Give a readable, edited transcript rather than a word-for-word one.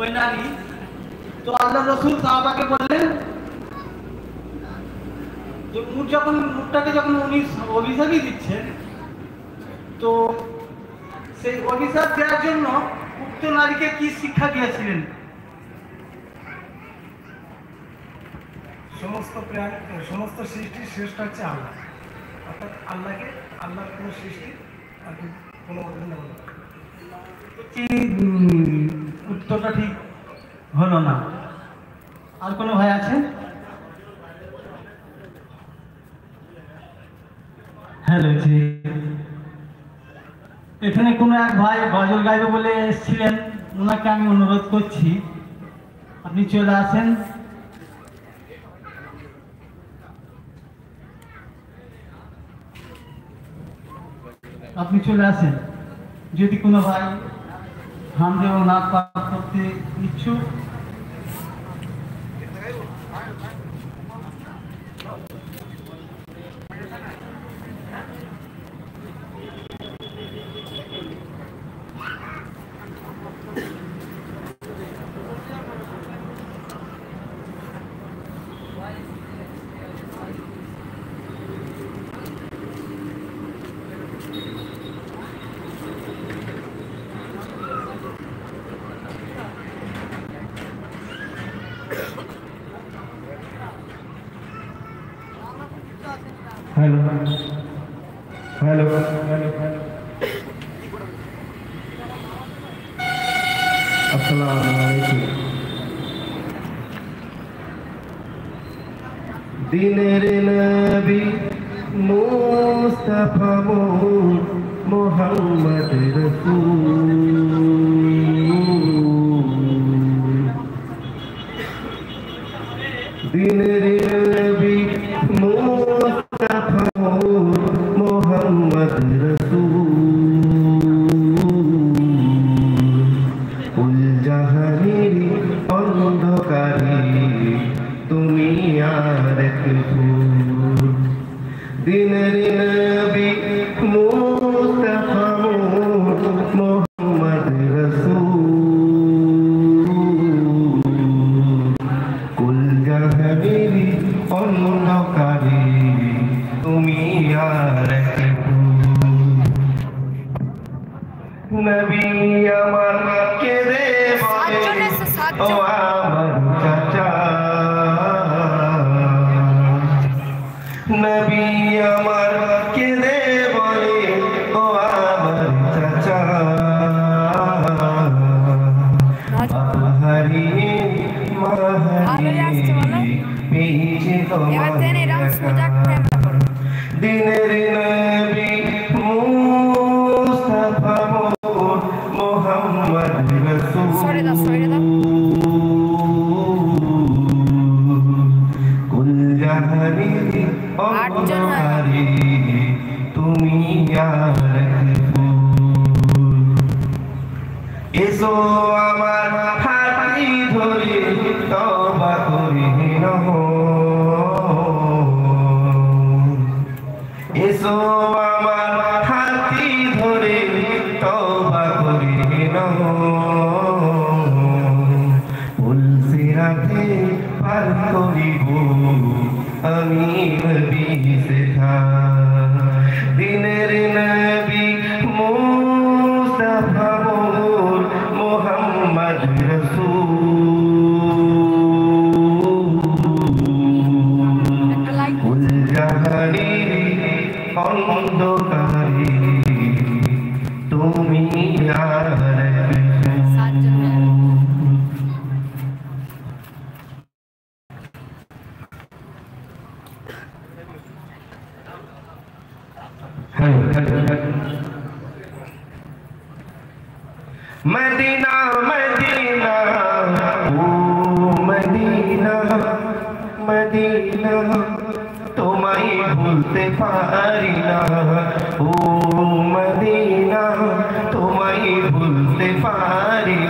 ওই নারী। তো আল্লাহ রসুল সাহাবাকে বললেন যে মুখটাকে যখন উনি অভিশাপই দিচ্ছেন, তো সেই অভিশাপ দেওয়ার জন্য উক্ত নারীকে কি শিক্ষা দিয়েছিলেন? সমস্ত সৃষ্টির শ্রেষ্ঠ হচ্ছে আল্লাহ, অর্থাৎ আল্লাহর কোনো সৃষ্টি আর কোনো উত্তরটা ঠিক হলো না। আর কোনো ভাই আছে? হ্যালো, এখানে কোনো এক ভাই গজল গাইবে বলে এসেছিলেন, ওনাকে আমি অনুরোধ করছি আপনি চলে আসেন। আপনি চলে আসেন। যদি কোনো ভাই হামদে ও নাচ পাঠ করতে ইচ্ছুক, हेलो हेलो हेलो अस्सलाम वालेकुम। दिनेर नबी मुस्तफा मोहम्मद रसूल, दिनेर नबी मुस्तफा मोहम्मद रसूल, कुल জাহানের অন্ধকারে তুমি আর এক ফুল, দিনের নবী মুস্তাফা মোহাম্মদ রাসূল, কুল জাহানের অন্ধকারে তুমি আর এক ফুল, নবী আমার কেঁদে বলে ও আমার চাচা, নবী আমার কেঁদে বলে ও আমার চাচা, হারিয়ে মা হারিয়ে পেয়েছে তোমার দিনের নবী মুস্তাফা মোহাম্মদ রাসূল, কুল জাহানের অন্ধকারে তুমি আর এক ফুল, এসো আমার হাতি ধরে তওবা করে নাও, এসো আমার হাতি ধরে তওবা করে নাও, পুলসিরাতে পার করিব আমি নবী সেথা, দিনের নবী মুস্তাফা মোহাম্মদ রাসূল, কুল জাহানের অন্ধকারে তুমি আর Medina Medina oh Medina Medina তোমায় ভুলতে পারি না, ও মদিনা তোমায় ভুলতে পারি